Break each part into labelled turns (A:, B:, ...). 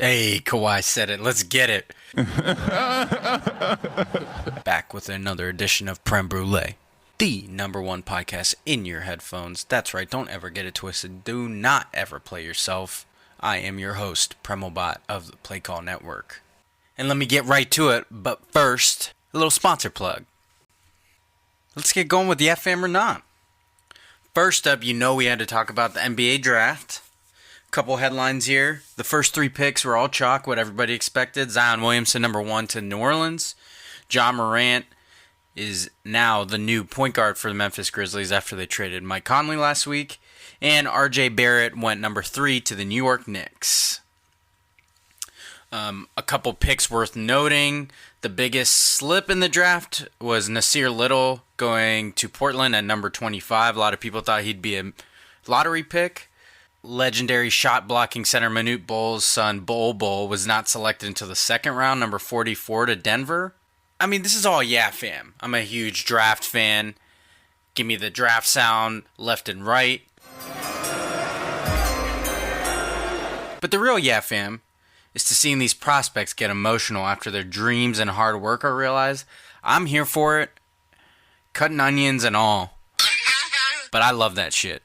A: Hey, Kawhi said it. Let's get it. Back with another edition of Prem Brulee, the number one podcast in your headphones. That's right, don't ever get it twisted. Do not ever play yourself. I am your host, Premal of the Play Call Network. And let me get right to it, but first, a little sponsor plug. Let's get going with the FM or not. First up, we had to talk about the NBA draft. Couple headlines here. The first three picks were all chalk, what everybody expected. Zion Williamson, number 1 to New Orleans. Ja Morant is now the new point guard for the Memphis Grizzlies after they traded Mike Conley last week. And RJ Barrett went number 3 to the New York Knicks. A couple picks worth noting. The biggest slip in the draft was Nasir Little going to Portland at number 25. A lot of people thought he'd be a lottery pick. Legendary shot-blocking center Manute Bol's son, Bol was not selected until the second round, number 44 to Denver. I mean, this is all yeah fam. I'm a huge draft fan. Give me the draft sound left and right. But the real yeah fam is to seeing these prospects get emotional after their dreams and hard work are realized. I'm here for it. Cutting onions and all. But I love that shit.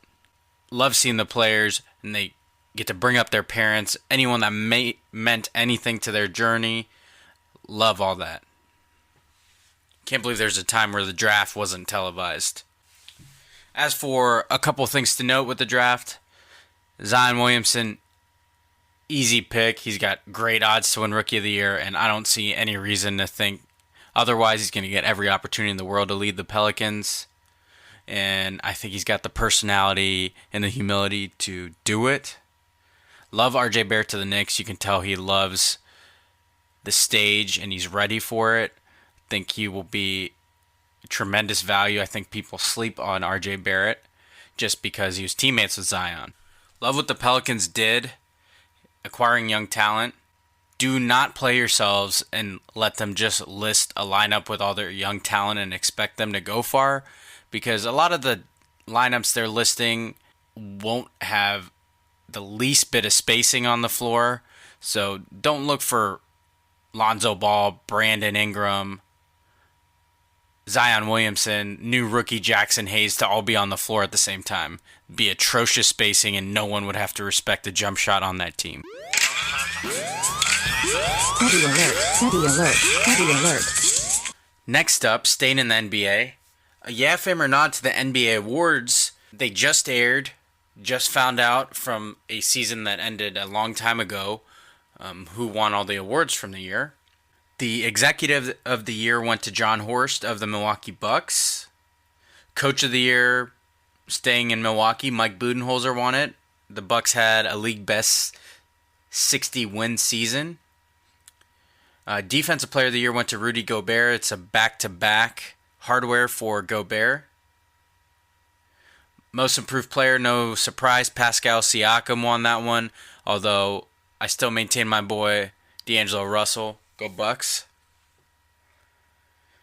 A: Love seeing the players, and they get to bring up their parents, anyone that meant anything to their journey. Love all that. Can't believe there's a time where the draft wasn't televised. As for a couple things to note with the draft, Zion Williamson, easy pick. He's got great odds to win Rookie of the Year, and I don't see any reason to think otherwise. He's going to get every opportunity in the world to lead the Pelicans. And I think he's got the personality and the humility to do it. Love RJ Barrett to the Knicks. You can tell he loves the stage and he's ready for it. I think he will be tremendous value. I think people sleep on RJ Barrett just because he was teammates with Zion. Love what the Pelicans did, acquiring young talent. Do not play yourselves and let them just list a lineup with all their young talent and expect them to go far. Because a lot of the lineups they're listing won't have the least bit of spacing on the floor. So don't look for Lonzo Ball, Brandon Ingram, Zion Williamson, new rookie Jackson Hayes to all be on the floor at the same time. Be atrocious spacing and no one would have to respect the jump shot on that team.
B: Heavy alert, heavy alert, heavy alert.
A: Next up, staying in the NBA. A yeah fam or not to the NBA awards. They just aired, just found out from a season that ended a long time ago who won all the awards from the year. The executive of the year went to John Horst of the Milwaukee Bucks. Coach of the year, staying in Milwaukee, Mike Budenholzer won it. The Bucks had a league best 60-win season. Defensive player of the year went to Rudy Gobert. It's a back-to-back hardware for Gobert. Most improved player, no surprise, Pascal Siakam won that one. Although I still maintain my boy D'Angelo Russell. Go Bucks.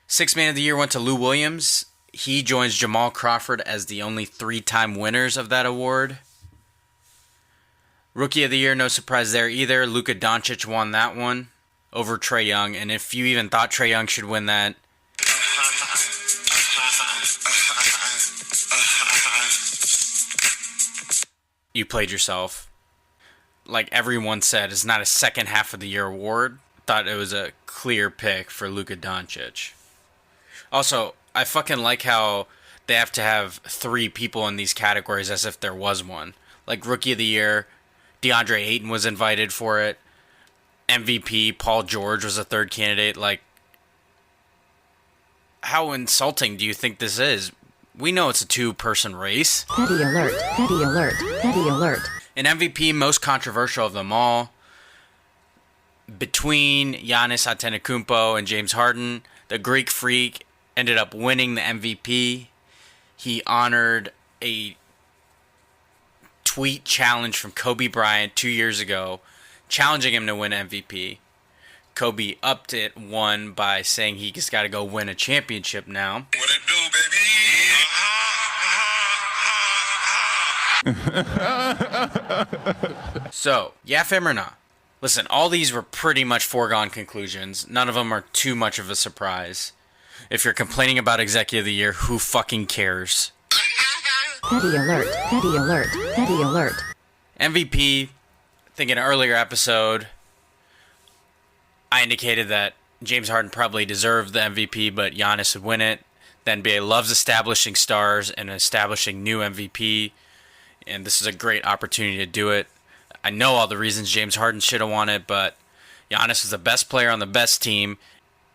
A: Sixth man of the year went to Lou Williams. He joins Jamal Crawford as the only 3-time winners of that award. Rookie of the year, no surprise there either. Luka Doncic won that one over Trae Young. And if you even thought Trae Young should win that, you played yourself. Like everyone said, it's not a second half of the year award. Thought it was a clear pick for Luka Doncic. Also, I fucking like how they have to have 3 people in these categories as if there was one. Like Rookie of the Year, DeAndre Ayton was invited for it. MVP, Paul George was a third candidate. Like, how insulting do you think this is? We know it's a 2-person race.
B: Heavy alert, heavy alert, heavy alert.
A: An MVP, most controversial of them all. Between Giannis Antetokounmpo and James Harden, the Greek Freak ended up winning the MVP. He honored a tweet challenge from Kobe Bryant 2 years ago, challenging him to win MVP. Kobe upped it one by saying he just got to go win a championship now.
C: What it do, baby?
A: So, yeah, fam or not? Listen, all these were pretty much foregone conclusions. None of them are too much of a surprise. If you're complaining about Executive of the Year, who fucking cares?
B: Petty alert, petty alert, petty alert.
A: MVP, I think in an earlier episode, I indicated that James Harden probably deserved the MVP, but Giannis would win it. The NBA loves establishing stars and establishing new MVP, and this is a great opportunity to do it. I know all the reasons James Harden should have won it, but Giannis is the best player on the best team,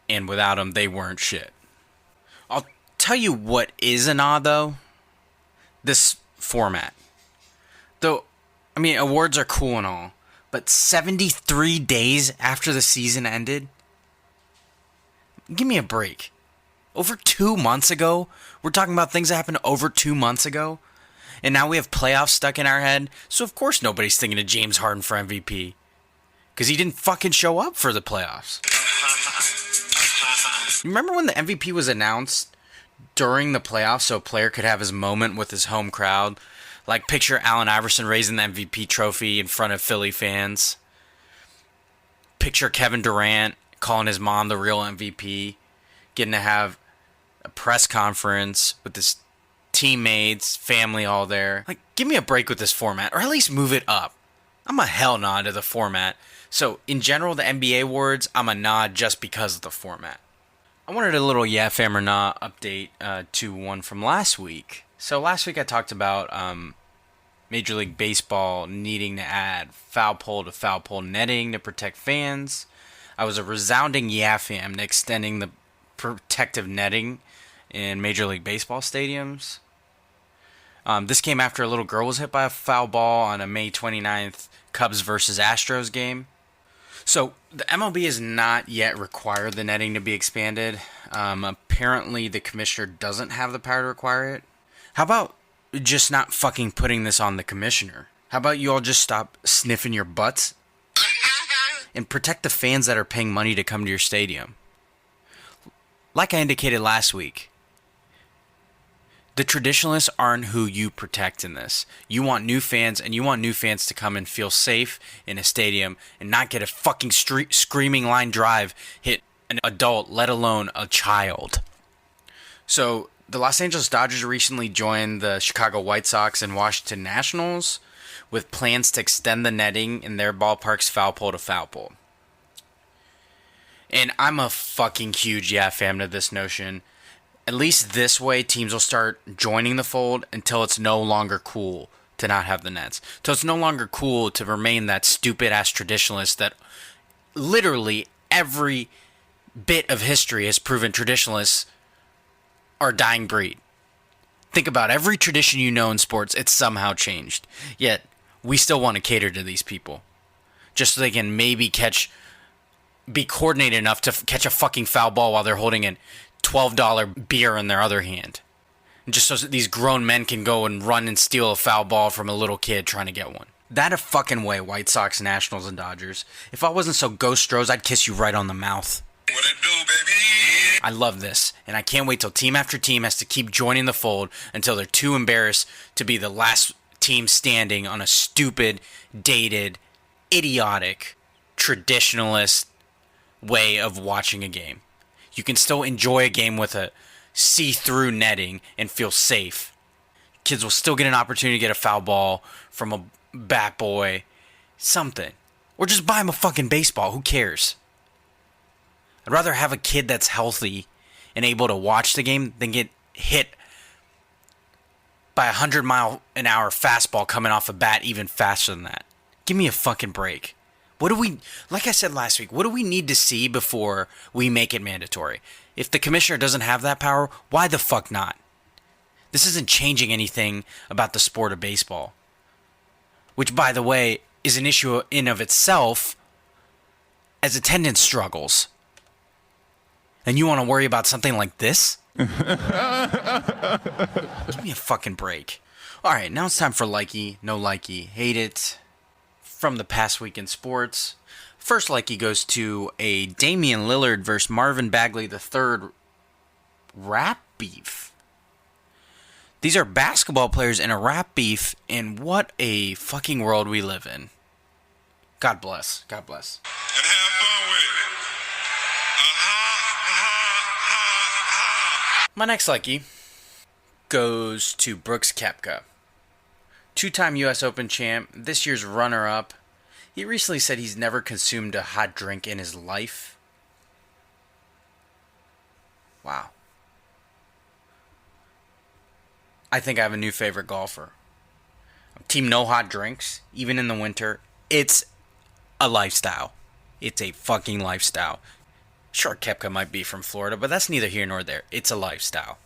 A: and without him, they weren't shit. I'll tell you what is an odd, though. This format. Though, I mean, awards are cool and all, but 73 days after the season ended? Give me a break. Over 2 months ago? We're talking about things that happened over 2 months ago? And now we have playoffs stuck in our head, so of course nobody's thinking of James Harden for MVP. Because he didn't fucking show up for the playoffs. Remember when the MVP was announced during the playoffs so a player could have his moment with his home crowd? Like picture Allen Iverson raising the MVP trophy in front of Philly fans. Picture Kevin Durant calling his mom the real MVP. Getting to have a press conference with his teammates, family all there. Like, give me a break with this format, or at least move it up. I'm a hell nod to the format. So, in general, the NBA awards, I'm a nod just because of the format. I wanted a little Yeah Fam or Nah update to one from last week. So, last week I talked about Major League Baseball needing to add foul pole to foul pole netting to protect fans. I was a resounding Yeah Fam to extending the protective netting in Major League Baseball stadiums. This came after a little girl was hit by a foul ball on a May 29th Cubs versus Astros game. So, the MLB has not yet required the netting to be expanded. Apparently, the commissioner doesn't have the power to require it. How about just not fucking putting this on the commissioner? How about you all just stop sniffing your butts and protect the fans that are paying money to come to your stadium? Like I indicated last week, the traditionalists aren't who you protect in this. You want new fans, and you want new fans to come and feel safe in a stadium and not get a fucking screaming line drive hit an adult, let alone a child. So, the Los Angeles Dodgers recently joined the Chicago White Sox and Washington Nationals with plans to extend the netting in their ballparks foul pole to foul pole. And I'm a fucking huge Yeah Fam to this notion. At least this way, teams will start joining the fold until it's no longer cool to not have the nets. Until it's no longer cool to remain that stupid-ass traditionalist that literally every bit of history has proven traditionalists are a dying breed. Think about every tradition you know in sports, it's somehow changed. Yet, we still want to cater to these people. Just so they can maybe be coordinated enough to catch a fucking foul ball while they're holding a $12 beer in their other hand. And just so these grown men can go and run and steal a foul ball from a little kid trying to get one. That a fucking way, White Sox, Nationals, and Dodgers. If I wasn't so Ghost Stros, I'd kiss you right on the mouth.
C: What it do, baby?
A: I love this, and I can't wait till team after team has to keep joining the fold until they're too embarrassed to be the last team standing on a stupid, dated, idiotic, traditionalist way of watching a game. You can still enjoy a game with a see-through netting and feel safe. Kids will still get an opportunity to get a foul ball from a bat boy, something. Or just buy him a fucking baseball, who cares? I'd rather have a kid that's healthy and able to watch the game than get hit by a 100-mile-an-hour fastball coming off a bat even faster than that. Give me a fucking break. Like I said last week, what do we need to see before we make it mandatory? If the commissioner doesn't have that power, why the fuck not? This isn't changing anything about the sport of baseball. Which, by the way, is an issue in of itself as attendance struggles. And you want to worry about something like this? Give me a fucking break. Alright, now it's time for likey, no likey, hate it. From the past week in sports. First likey goes to a Damian Lillard versus Marvin Bagley III rap beef. These are basketball players in a rap beef, and what a fucking world we live in. God bless. God bless.
C: And have fun with it.
A: My next likey goes to Brooks Koepka. Two-time U.S. Open champ, this year's runner-up. He recently said he's never consumed a hot drink in his life. Wow. I think I have a new favorite golfer. Team no hot drinks, even in the winter. It's a lifestyle. It's a fucking lifestyle. Sure, Koepka might be from Florida, but that's neither here nor there. It's a lifestyle.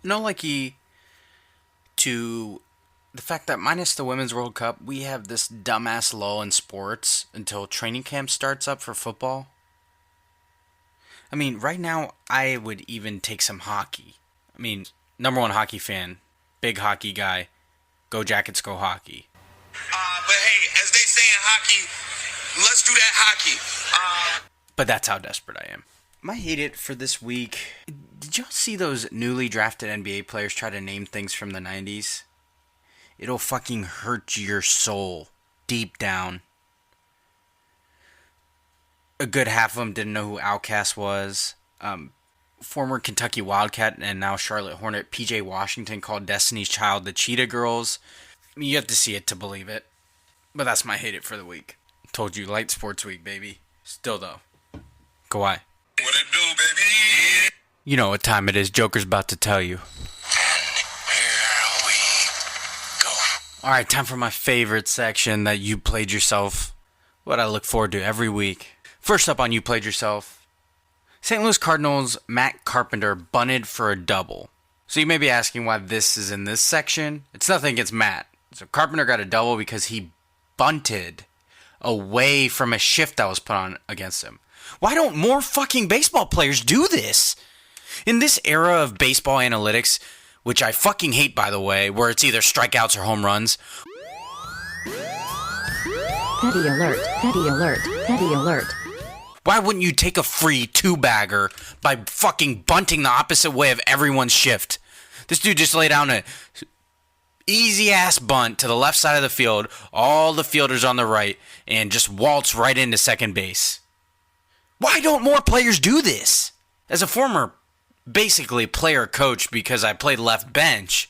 A: No likey to the fact that minus the Women's World Cup, we have this dumbass lull in sports until training camp starts up for football. I mean, right now, I would even take some hockey. I mean, number one hockey fan, big hockey guy. Go Jackets, go hockey.
C: But hey, as they say in hockey, let's do that hockey.
A: But that's how desperate I am. My hate it for this week. Did y'all see those newly drafted NBA players try to name things from the 90s? It'll fucking hurt your soul deep down. A good half of them didn't know who Outkast was. Former Kentucky Wildcat and now Charlotte Hornet PJ Washington called Destiny's Child the Cheetah Girls. I mean, you have to see it to believe it. But that's my hate it for the week. Told you, light sports week, baby. Still though. Kawhi.
C: What it do, baby?
A: You know what time it is. Joker's about to tell you.
C: Here we go.
A: Alright, time for my favorite section that you played yourself. What I look forward to every week. First up on You Played Yourself. St. Louis Cardinals' Matt Carpenter bunted for a double. So you may be asking why this is in this section. It's nothing against Matt. So Carpenter got a double because he bunted away from a shift that was put on against him. Why don't more fucking baseball players do this? In this era of baseball analytics, which I fucking hate by the way, where it's either strikeouts or home runs.
B: Petty alert, petty alert, petty alert.
A: Why wouldn't you take a free two-bagger by fucking bunting the opposite way of everyone's shift? This dude just laid down a easy-ass bunt to the left side of the field, all the fielders on the right, and just waltz right into second base. Why don't more players do this? As a former, basically, player-coach because I played left bench,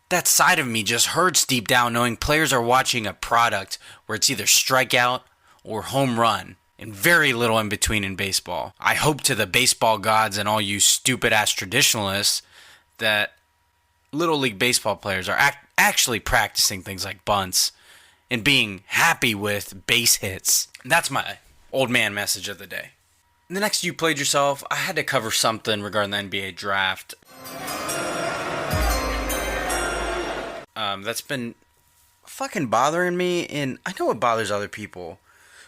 A: that side of me just hurts deep down knowing players are watching a product where it's either strikeout or home run, and very little in between in baseball. I hope to the baseball gods and all you stupid-ass traditionalists that Little League baseball players are actually practicing things like bunts and being happy with base hits. That's my old man message of the day. The next You Played Yourself, I had to cover something regarding the NBA draft. That's been fucking bothering me, and I know it bothers other people.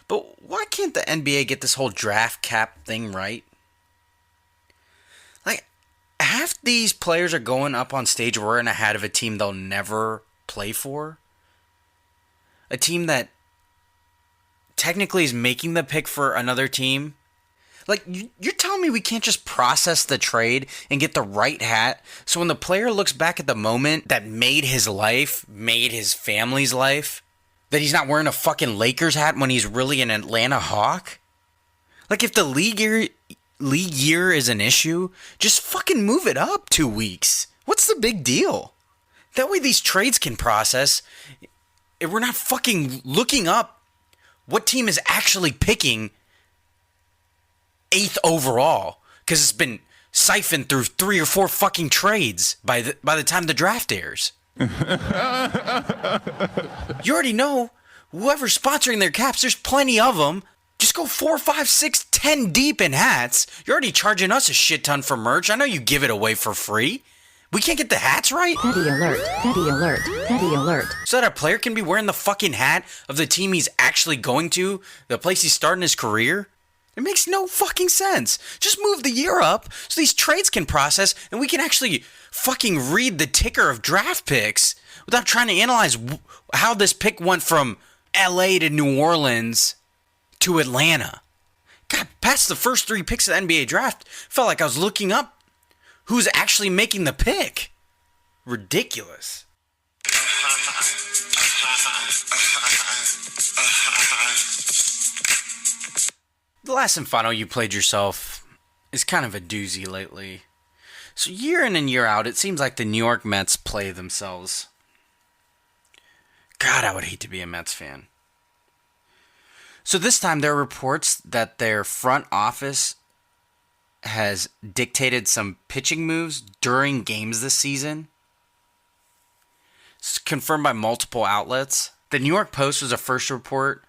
A: But why can't the NBA get this whole draft cap thing right? Like, half these players are going up on stage wearing a hat of a team they'll never play for. A team that technically is making the pick for another team. Like, you're telling me we can't just process the trade and get the right hat so when the player looks back at the moment that made his life, made his family's life, that he's not wearing a fucking Lakers hat when he's really an Atlanta Hawk? Like, if the league year is an issue, just fucking move it up 2 weeks. What's the big deal? That way these trades can process. If we're not fucking looking up what team is actually picking 8th overall, because it's been siphoned through 3 or 4 fucking trades by the time the draft airs. You already know, whoever's sponsoring their caps, there's plenty of them. Just go 4, 5, 6, 10 deep in hats. You're already charging us a shit ton for merch. I know you give it away for free. We can't get the hats right?
B: Petty alert, petty alert, petty alert.
A: So that a player can be wearing the fucking hat of the team he's actually going to, the place he's starting his career? It makes no fucking sense. Just move the year up so these trades can process and we can actually fucking read the ticker of draft picks without trying to analyze how this pick went from LA to New Orleans to Atlanta. God, past the first 3 picks of the NBA draft, felt like I was looking up who's actually making the pick. Ridiculous. The last and final you played yourself is kind of a doozy lately. So year in and year out, it seems like the New York Mets play themselves. God, I would hate to be a Mets fan. So this time there are reports that their front office has dictated some pitching moves during games this season. It's confirmed by multiple outlets. The New York Post was a first report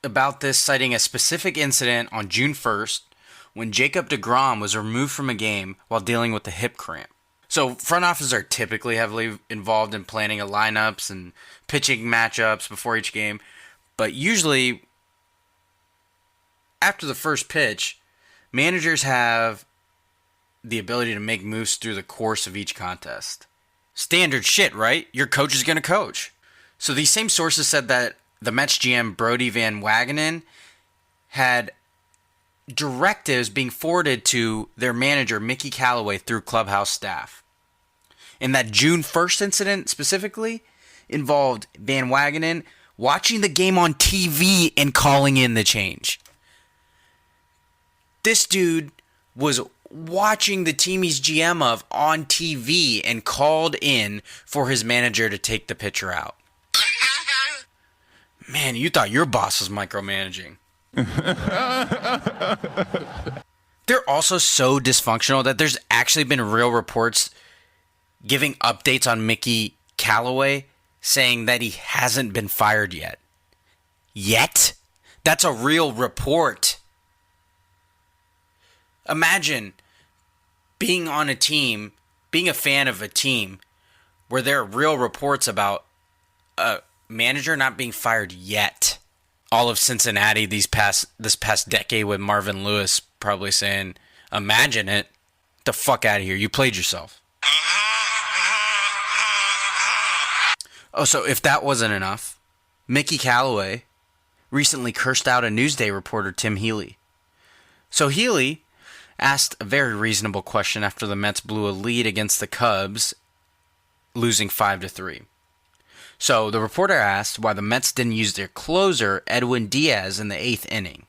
A: about this, citing a specific incident on June 1st when Jacob deGrom was removed from a game while dealing with a hip cramp. So front offices are typically heavily involved in planning of lineups and pitching matchups before each game, but usually after the first pitch, managers have the ability to make moves through the course of each contest. Standard shit, right? Your coach is going to coach. So these same sources said that the Mets GM Brodie Van Wagenen had directives being forwarded to their manager Mickey Callaway through clubhouse staff. And that June 1st incident specifically involved Van Wagenen watching the game on TV and calling in the change. This dude was watching the team he's GM of on TV and called in for his manager to take the pitcher out. Man, you thought your boss was micromanaging. They're also so dysfunctional that there's actually been real reports giving updates on Mickey Callaway saying that he hasn't been fired yet. Yet? That's a real report. Imagine being on a team, being a fan of a team where there are real reports about a manager not being fired yet. All of Cincinnati this past decade with Marvin Lewis probably saying, imagine it. Get the fuck out of here. You played yourself. Oh, so if that wasn't enough, Mickey Callaway recently cursed out a Newsday reporter, Tim Healy. So Healy asked a very reasonable question after the Mets blew a lead against the Cubs, losing 5-3. So the reporter asked why the Mets didn't use their closer, Edwin Diaz, in the 8th inning.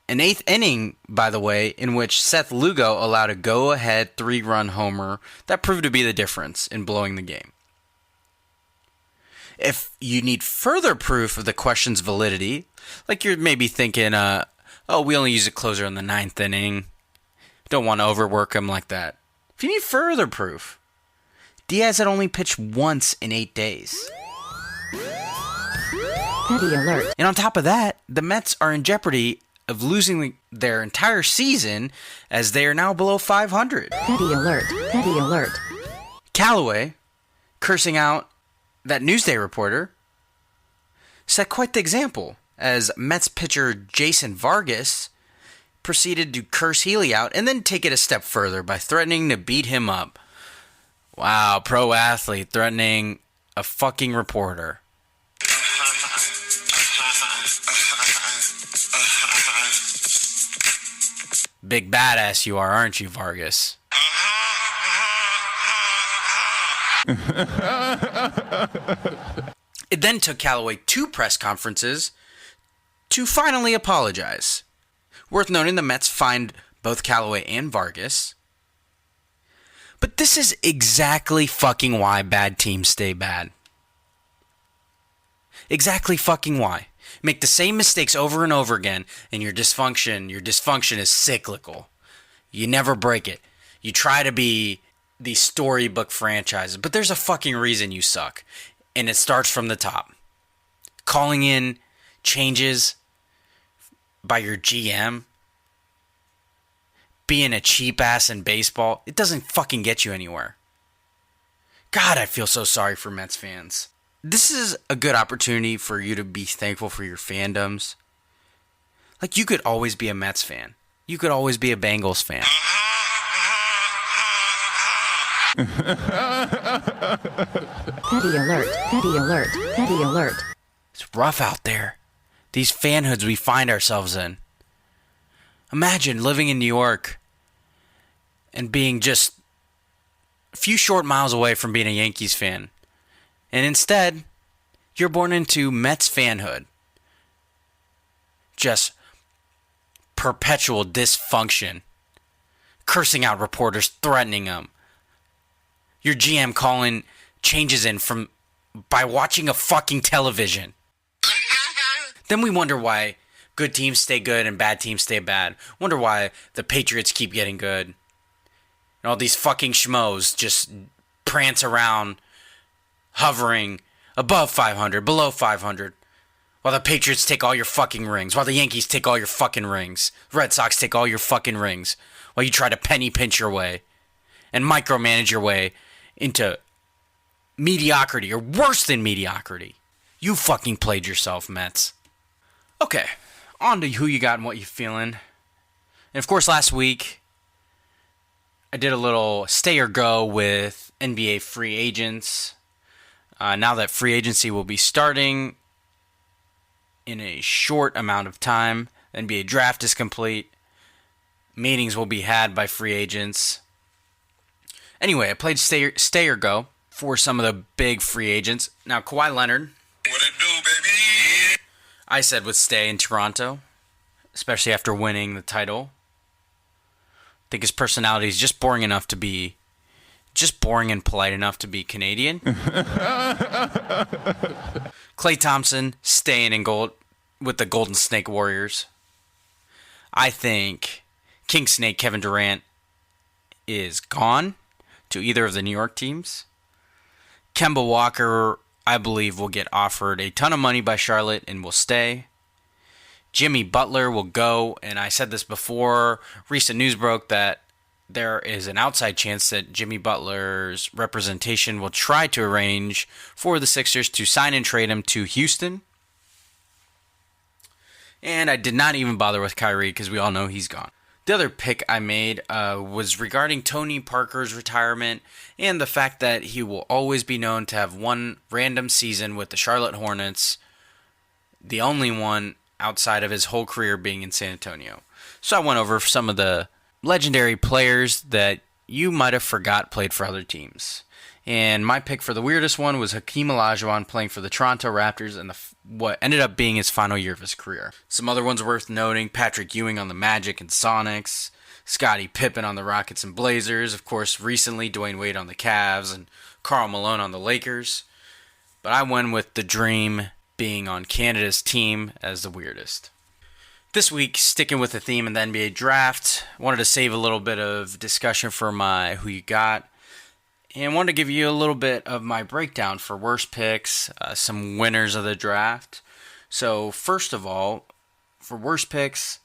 A: An 8th inning, by the way, in which Seth Lugo allowed a go-ahead 3-run homer that proved to be the difference in blowing the game. If you need further proof of the question's validity, like you're maybe thinking, we only use a closer in the 9th inning, don't want to overwork him like that. If you need further proof, Diaz had only pitched once in 8 days.
B: Petty alert.
A: And on top of that, the Mets are in jeopardy of losing their entire season as they are now below 500.
B: Petty alert. Petty alert.
A: Callaway, cursing out that Newsday reporter, set quite the example as Mets pitcher Jason Vargas proceeded to curse Healy out and then take it a step further by threatening to beat him up. Wow, pro athlete threatening a fucking reporter. Big badass you are, aren't you, Vargas? It then took Callaway 2 press conferences to finally apologize. Worth noting, the Mets fined both Callaway and Vargas. But this is exactly fucking why bad teams stay bad. Exactly fucking why. Make the same mistakes over and over again, and your dysfunction is cyclical. You never break it. You try to be these storybook franchises, but there's a fucking reason you suck. And it starts from the top. Calling in changes by your GM, being a cheap ass in baseball, it doesn't fucking get you anywhere. God, I feel so sorry for Mets fans. This is a good opportunity for you to be thankful for your fandoms. Like, you could always be a Mets fan. You could always be a Bengals fan.
B: Petty alert. Petty alert. Petty alert.
A: It's rough out there. These fanhoods we find ourselves in. Imagine living in New York and being just a few short miles away from being a Yankees fan. And instead, you're born into Mets fanhood. Just perpetual dysfunction. Cursing out reporters, threatening them. Your GM calling changes in by watching a fucking television. Then we wonder why good teams stay good and bad teams stay bad. Wonder why the Patriots keep getting good. And all these fucking schmoes just prance around, hovering above 500, below 500. While the Patriots take all your fucking rings. While the Yankees take all your fucking rings. Red Sox take all your fucking rings. While you try to penny pinch your way and micromanage your way into mediocrity or worse than mediocrity. You fucking played yourself, Mets. Okay, on to who you got and what you feeling. And of course, last week, I did a little stay or go with NBA free agents. Now that free agency will be starting in a short amount of time, the NBA draft is complete. Meetings will be had by free agents. Anyway, I played stay or go for some of the big free agents. Now, Kawhi Leonard.
C: What it do, baby?
A: I said would stay in Toronto, especially after winning the title. I think his personality is just boring and polite enough to be Canadian. Klay Thompson staying in gold with the Golden Snake Warriors. I think King Snake Kevin Durant is gone to either of the New York teams. Kemba Walker, I believe, will get offered a ton of money by Charlotte and will stay. Jimmy Butler will go, and I said this before. Recent news broke that there is an outside chance that Jimmy Butler's representation will try to arrange for the Sixers to sign and trade him to Houston. And I did not even bother with Kyrie because we all know he's gone. The other pick I made was regarding Tony Parker's retirement and the fact that he will always be known to have one random season with the Charlotte Hornets, the only one outside of his whole career being in San Antonio. So I went over some of the legendary players that you might have forgot played for other teams. And my pick for the weirdest one was Hakeem Olajuwon playing for the Toronto Raptors in what ended up being his final year of his career. Some other ones worth noting: Patrick Ewing on the Magic and Sonics, Scottie Pippen on the Rockets and Blazers, of course recently Dwayne Wade on the Cavs, and Karl Malone on the Lakers. But I went with the dream being on Canada's team as the weirdest. This week, sticking with the theme in the NBA draft, wanted to save a little bit of discussion for my who you got. And wanted to give you a little bit of my breakdown for worst picks, some winners of the draft. So first of all, for worst picks,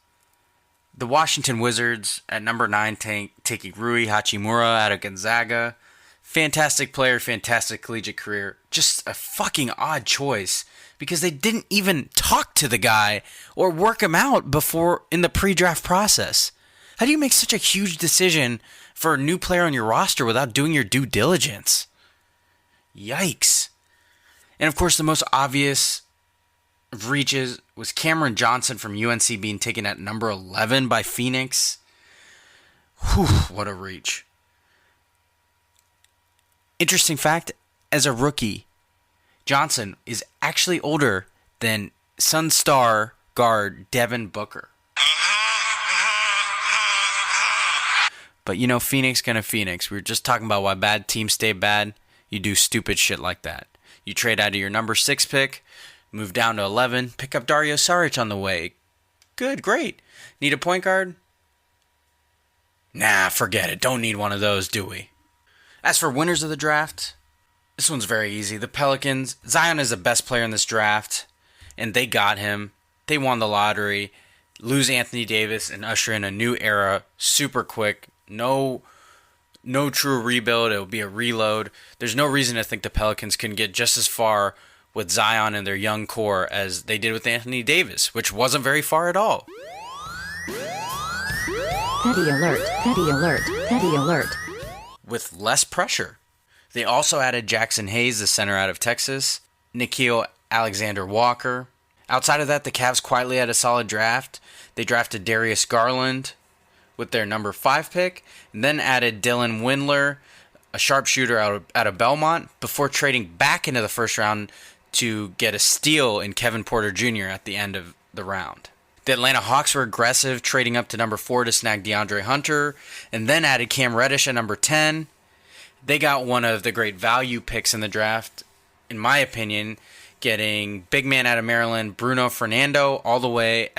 A: the Washington Wizards at number 9 taking Rui Hachimura out of Gonzaga. Fantastic player, fantastic collegiate career. Just a fucking odd choice because they didn't even talk to the guy or work him out before in the pre-draft process. How do you make such a huge decision for a new player on your roster without doing your due diligence? Yikes. And of course, the most obvious of reaches was Cameron Johnson from UNC being taken at number 11 by Phoenix. Whew, what a reach. Interesting fact, as a rookie, Johnson is actually older than Sun Star guard Devin Booker. But you know, Phoenix gonna Phoenix. We were just talking about why bad teams stay bad. You do stupid shit like that. You trade out of your number 6 pick, move down to 11, pick up Dario Saric on the way. Good, great. Need a point guard? Nah, forget it. Don't need one of those, do we? As for winners of the draft, this one's very easy. The Pelicans. Zion is the best player in this draft, and they got him. They won the lottery. Lose Anthony Davis and usher in a new era super quick. No true rebuild. It will be a reload. There's no reason to think the Pelicans can get just as far with Zion and their young core as they did with Anthony Davis, which wasn't very far at all.
B: Petty alert, petty alert, petty alert.
A: With less pressure. They also added Jackson Hayes, the center out of Texas, Nickeil Alexander-Walker. Outside of that, the Cavs quietly had a solid draft. They drafted Darius Garland with their number 5 pick, and then added Dylan Windler, a a sharpshooter out of Belmont before trading back into the first round to get a steal in Kevin Porter Jr. at the end of the round. The Atlanta Hawks were aggressive, trading up to number 4 to snag DeAndre Hunter, and then added Cam Reddish at number 10. They got one of the great value picks in the draft, in my opinion, getting big man out of Maryland, Bruno Fernando, all the way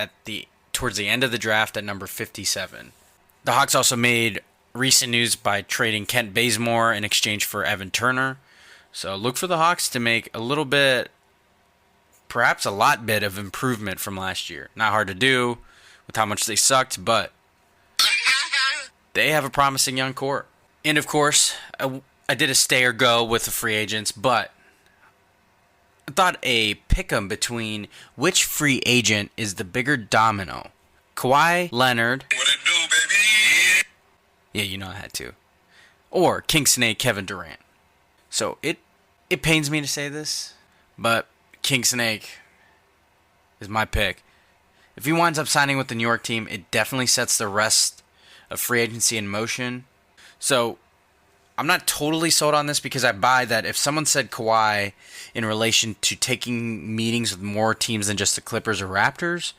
A: towards the end of the draft at number 57. The Hawks also made recent news by trading Kent Bazemore in exchange for Evan Turner. So look for the Hawks to make a little bit, perhaps a lot bit of improvement from last year. Not hard to do with how much they sucked, but they have a promising young core. And of course, I did a stay or go with the free agents, but I thought a pick'em between which free agent is the bigger domino. Kawhi Leonard.
C: What it do, baby?
A: Yeah, you know I had to. Or King Snake Kevin Durant. So it pains me to say this, but King Snake is my pick. If he winds up signing with the New York team, it definitely sets the rest of free agency in motion. So I'm not totally sold on this because I buy that if someone said Kawhi in relation to taking meetings with more teams than just the Clippers or Raptors.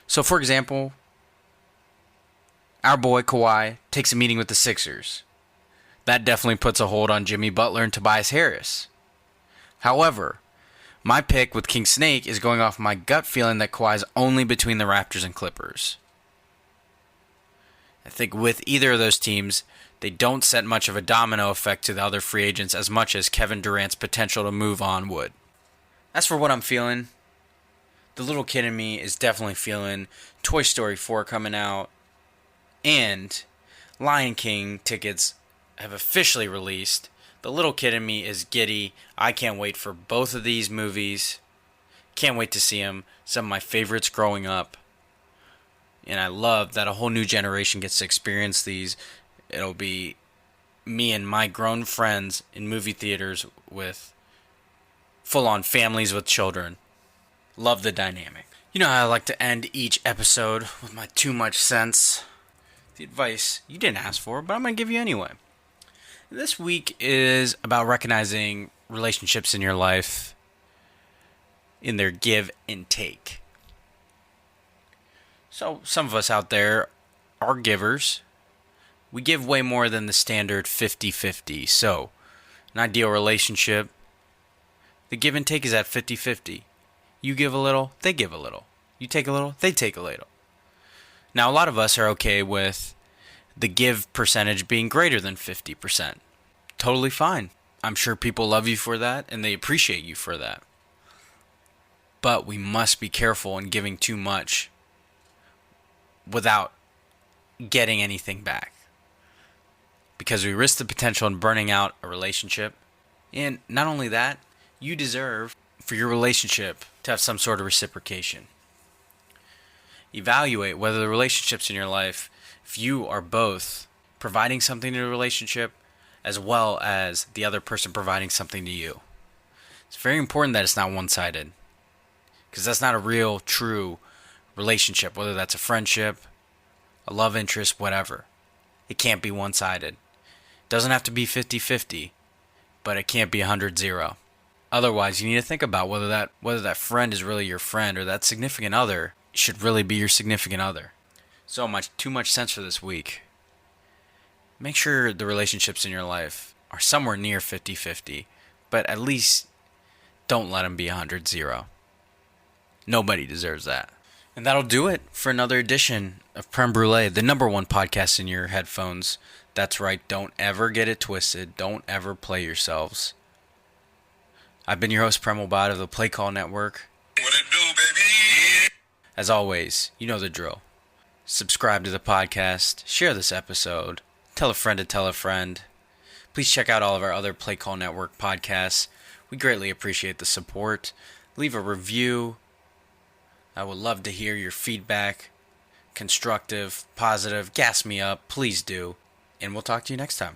A: So, for example, our boy Kawhi takes a meeting with the Sixers. That definitely puts a hold on Jimmy Butler and Tobias Harris. However, my pick with King Snake is going off my gut feeling that Kawhi is only between the Raptors and Clippers. I think with either of those teams, they don't set much of a domino effect to the other free agents as much as Kevin Durant's potential to move on would. As for what I'm feeling, the little kid in me is definitely feeling Toy Story 4 coming out, and Lion King tickets have officially released. The little kid in me is giddy. I can't wait for both of these movies. Can't wait to see them. Some of my favorites growing up. And I love that a whole new generation gets to experience these. It'll be me and my grown friends in movie theaters with full-on families with children. Love the dynamic. You know how I like to end each episode with my too much sense. The advice you didn't ask for, but I'm going to give you anyway. This week is about recognizing relationships in your life in their give and take. So some of us out there are givers. We give way more than the standard 50-50. So an ideal relationship, the give and take is at 50-50. You give a little, they give a little. You take a little, they take a little. Now, a lot of us are okay with the give percentage being greater than 50%. Totally fine. I'm sure people love you for that, and they appreciate you for that. But we must be careful in giving too much without getting anything back. Because we risk the potential in burning out a relationship. And not only that, you deserve for your relationship to have some sort of reciprocation. Evaluate whether the relationships in your life, if you are both providing something to the relationship as well as the other person providing something to you. It's very important that it's not one-sided. Because that's not a real, true relationship, whether that's a friendship, a love interest, whatever. It can't be one-sided. It doesn't have to be 50-50, but it can't be 100-0. Otherwise, you need to think about whether that friend is really your friend or that significant other should really be your significant other. So much, too much sense for this week. Make sure the relationships in your life are somewhere near 50-50, but at least don't let them be 100-0. Nobody deserves that. And that'll do it for another edition of Prem Brulee, the number one podcast in your headphones. That's right, don't ever get it twisted. Don't ever play yourselves. I've been your host, Premal of the Play Call Network.
C: What it do, baby?
A: As always, you know the drill. Subscribe to the podcast, share this episode, tell a friend to tell a friend. Please check out all of our other Play Call Network podcasts. We greatly appreciate the support. Leave a review. I would love to hear your feedback. Constructive, positive, gas me up. Please do. And we'll talk to you next time.